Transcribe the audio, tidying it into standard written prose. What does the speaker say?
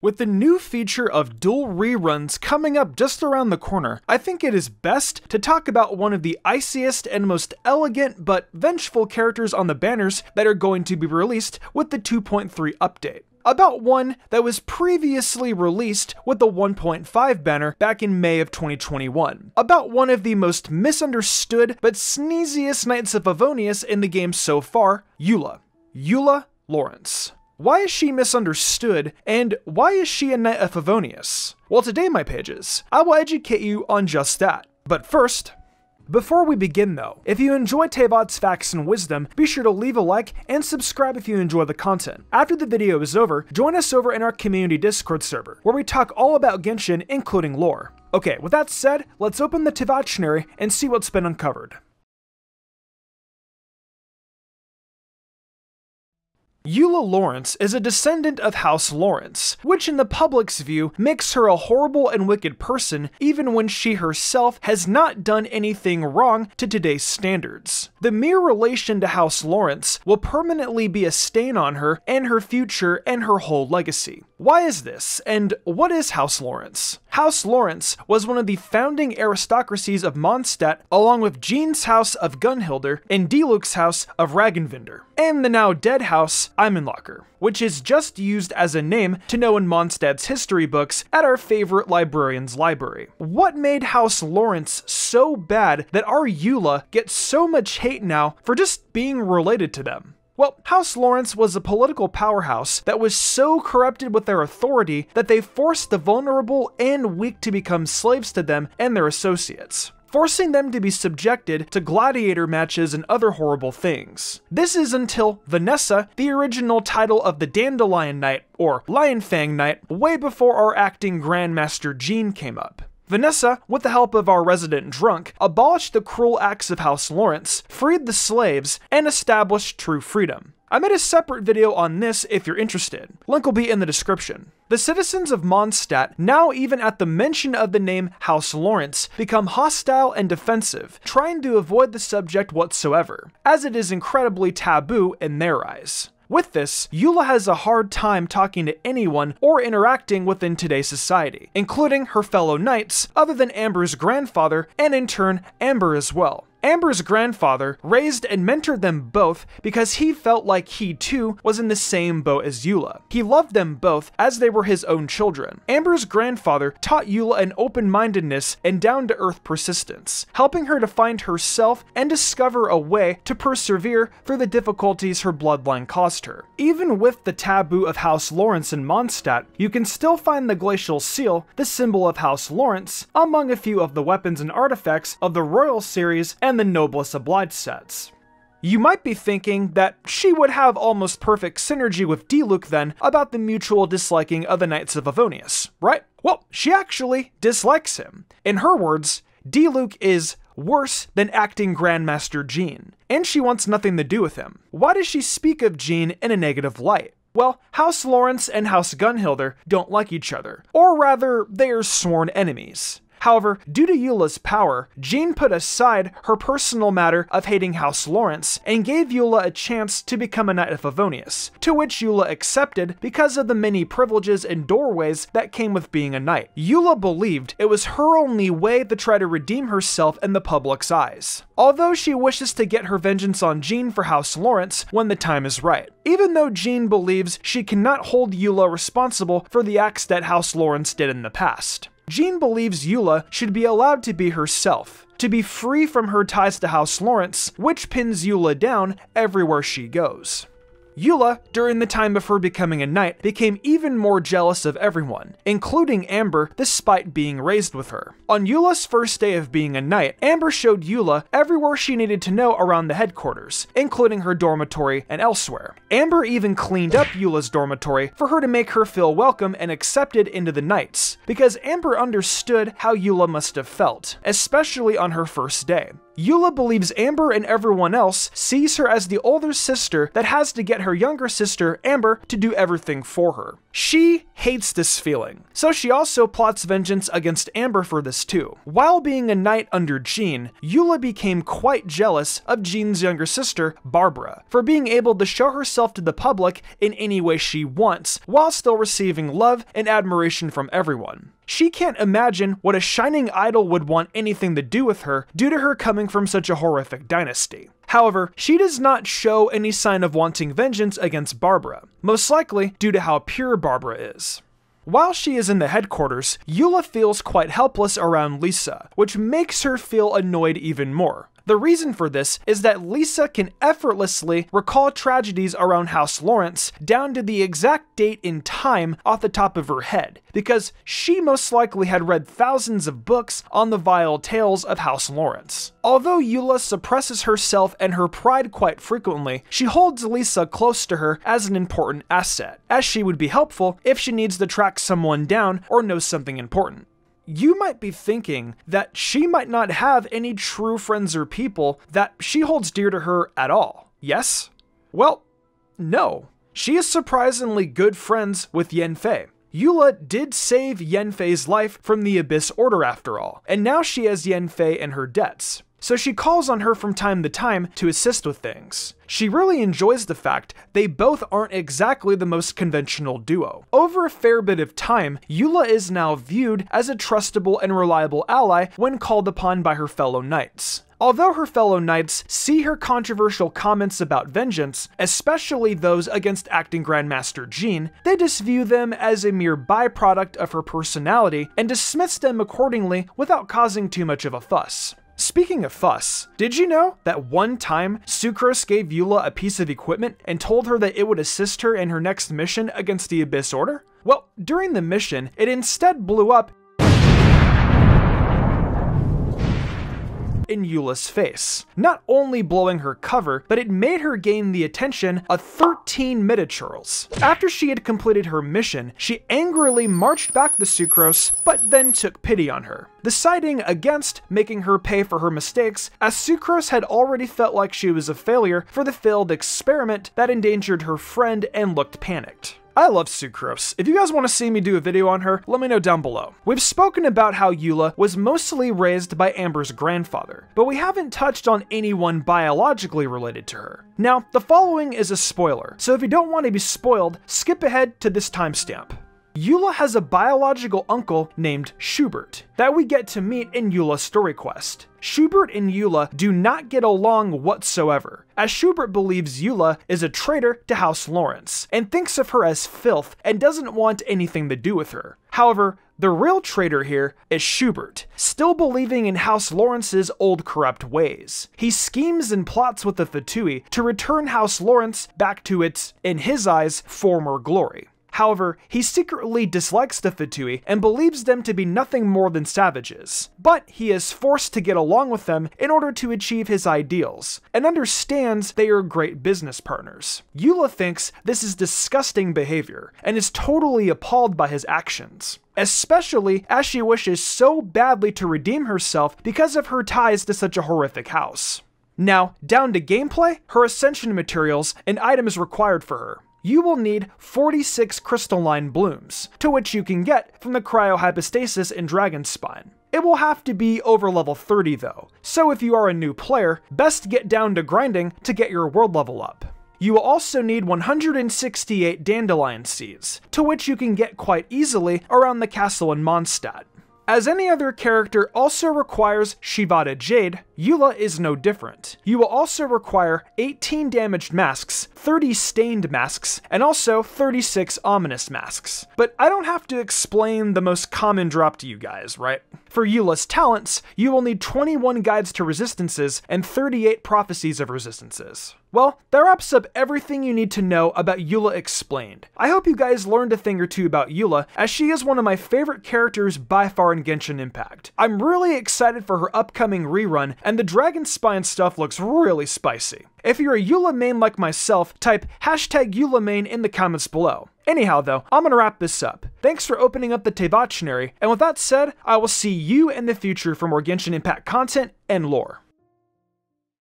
With the new feature of dual reruns coming up just around the corner, I think it is best to talk about one of the iciest and most elegant but vengeful characters on the banners that are going to be released with the 2.3 update. About one that was previously released with the 1.5 banner back in May of 2021. About one of the most misunderstood but sneeziest Knights of Favonius in the game so far, Eula Lawrence. Why is she misunderstood, and why is she a Knight of Favonius? Well, today, my pages, I will educate you on just that. But first, before we begin though, if you enjoy Teyvat's Facts and Wisdom, be sure to leave a like and subscribe if you enjoy the content. After the video is over, join us over in our community Discord server, where we talk all about Genshin, including lore. Okay, with that said, let's open the Teyvat and see what's been uncovered. Eula Lawrence is a descendant of House Lawrence, which in the public's view makes her a horrible and wicked person even when she herself has not done anything wrong to today's standards. The mere relation to House Lawrence will permanently be a stain on her and her future and her whole legacy. Why is this, and what is House Lawrence? House Lawrence was one of the founding aristocracies of Mondstadt, along with Jean's house of Gunhildr and Diluc's house of Ragnvindr, and the now dead house Eimenlacher, which is just used as a name to know in Mondstadt's history books at our favorite librarian's library. What made House Lawrence so bad that our Eula gets so much hate now for just being related to them? Well, House Lawrence was a political powerhouse that was so corrupted with their authority that they forced the vulnerable and weak to become slaves to them and their associates, forcing them to be subjected to gladiator matches and other horrible things. This is until Vanessa, the original title of the Dandelion Knight, or Lionfang Knight, way before our acting Grandmaster Jean came up. Vanessa, with the help of our resident drunk, abolished the cruel acts of House Lawrence, freed the slaves, and established true freedom. I made a separate video on this if you're interested. Link will be in the description. The citizens of Mondstadt, now even at the mention of the name House Lawrence, become hostile and defensive, trying to avoid the subject whatsoever, as it is incredibly taboo in their eyes. With this, Eula has a hard time talking to anyone or interacting within today's society, including her fellow knights, other than Amber's grandfather, and in turn, Amber as well. Amber's grandfather raised and mentored them both because he felt like he too was in the same boat as Eula. He loved them both as they were his own children. Amber's grandfather taught Eula an open-mindedness and down-to-earth persistence, helping her to find herself and discover a way to persevere through the difficulties her bloodline caused her. Even with the taboo of House Lawrence in Mondstadt, you can still find the glacial seal, the symbol of House Lawrence, among a few of the weapons and artifacts of the Royal series and the Noblesse Obliged sets. You might be thinking that she would have almost perfect synergy with Diluc then about the mutual disliking of the Knights of Favonius, right? Well, she actually dislikes him. In her words, Diluc is worse than acting Grandmaster Jean, and she wants nothing to do with him. Why does she speak of Jean in a negative light? Well, House Lawrence and House Gunhildr don't like each other, or rather, they are sworn enemies. However, due to Eula's power, Jean put aside her personal matter of hating House Lawrence and gave Eula a chance to become a Knight of Favonius, to which Eula accepted because of the many privileges and doorways that came with being a knight. Eula believed it was her only way to try to redeem herself in the public's eyes, although she wishes to get her vengeance on Jean for House Lawrence when the time is right, even though Jean believes she cannot hold Eula responsible for the acts that House Lawrence did in the past. Jean believes Eula should be allowed to be herself, to be free from her ties to House Lawrence, which pins Eula down everywhere she goes. Eula, during the time of her becoming a knight, became even more jealous of everyone, including Amber, despite being raised with her. On Eula's first day of being a knight, Amber showed Eula everywhere she needed to know around the headquarters, including her dormitory and elsewhere. Amber even cleaned up Eula's dormitory for her to make her feel welcome and accepted into the Knights, because Amber understood how Eula must have felt, especially on her first day. Eula believes Amber and everyone else sees her as the older sister that has to get her younger sister, Amber, to do everything for her. She hates this feeling, so she also plots vengeance against Amber for this too. While being a knight under Jean, Eula became quite jealous of Jean's younger sister, Barbara, for being able to show herself to the public in any way she wants, while still receiving love and admiration from everyone. She can't imagine what a shining idol would want anything to do with her due to her coming from such a horrific dynasty. However, she does not show any sign of wanting vengeance against Barbara, most likely due to how pure Barbara is. While she is in the headquarters, Eula feels quite helpless around Lisa, which makes her feel annoyed even more. The reason for this is that Lisa can effortlessly recall tragedies around House Lawrence down to the exact date and time off the top of her head, because she most likely had read thousands of books on the vile tales of House Lawrence. Although Eula suppresses herself and her pride quite frequently, she holds Lisa close to her as an important asset, as she would be helpful if she needs to track someone down or know something important. You might be thinking that she might not have any true friends or people that she holds dear to her at all. Yes? Well, no. She is surprisingly good friends with Yanfei. Eula did save Yanfei's life from the Abyss Order after all, and now she has Yanfei in her debts. So she calls on her from time to time to assist with things. She really enjoys the fact they both aren't exactly the most conventional duo. Over a fair bit of time, Eula is now viewed as a trustable and reliable ally when called upon by her fellow knights. Although her fellow knights see her controversial comments about vengeance, especially those against acting Grandmaster Jean, they just view them as a mere byproduct of her personality and dismiss them accordingly without causing too much of a fuss. Speaking of fuss, did you know that one time Sucrose gave Eula a piece of equipment and told her that it would assist her in her next mission against the Abyss Order? Well, during the mission, it instead blew up in Eula's face, not only blowing her cover, but it made her gain the attention of 13 Minotaurs. After she had completed her mission, she angrily marched back to Sucrose, but then took pity on her, deciding against making her pay for her mistakes, as Sucrose had already felt like she was a failure for the failed experiment that endangered her friend and looked panicked. I love Sucrose. If you guys want to see me do a video on her, let me know down below. We've spoken about how Eula was mostly raised by Amber's grandfather, but we haven't touched on anyone biologically related to her. Now, the following is a spoiler, so if you don't want to be spoiled, skip ahead to this timestamp. Eula has a biological uncle named Schubert that we get to meet in Eula's story quest. Schubert and Eula do not get along whatsoever, as Schubert believes Eula is a traitor to House Lawrence and thinks of her as filth and doesn't want anything to do with her. However, the real traitor here is Schubert, still believing in House Lawrence's old corrupt ways. He schemes and plots with the Fatui to return House Lawrence back to its, in his eyes, former glory. However, he secretly dislikes the Fatui and believes them to be nothing more than savages, but he is forced to get along with them in order to achieve his ideals, and understands they are great business partners. Eula thinks this is disgusting behavior, and is totally appalled by his actions, especially as she wishes so badly to redeem herself because of her ties to such a horrific house. Now, down to gameplay, her ascension materials, and items required for her. You will need 46 crystalline blooms, to which you can get from the cryohypostasis in Dragon's Spine. It will have to be over level 30 though, so if you are a new player, best get down to grinding to get your world level up. You will also need 168 dandelion seeds, to which you can get quite easily around the castle in Mondstadt. As any other character also requires Shivada Jade, Eula is no different. You will also require 18 damaged masks, 30 stained masks, and also 36 ominous masks. But I don't have to explain the most common drop to you guys, right? For Eula's talents, you will need 21 guides to resistances and 38 prophecies of resistances. Well, that wraps up everything you need to know about Eula Explained. I hope you guys learned a thing or two about Eula, as she is one of my favorite characters by far in Genshin Impact. I'm really excited for her upcoming rerun, and the Dragon Spine stuff looks really spicy. If you're a Eula main like myself, type #Eula main in the comments below. Anyhow though, I'm gonna wrap this up. Thanks for opening up the Tebachinary, and with that said, I will see you in the future for more Genshin Impact content and lore.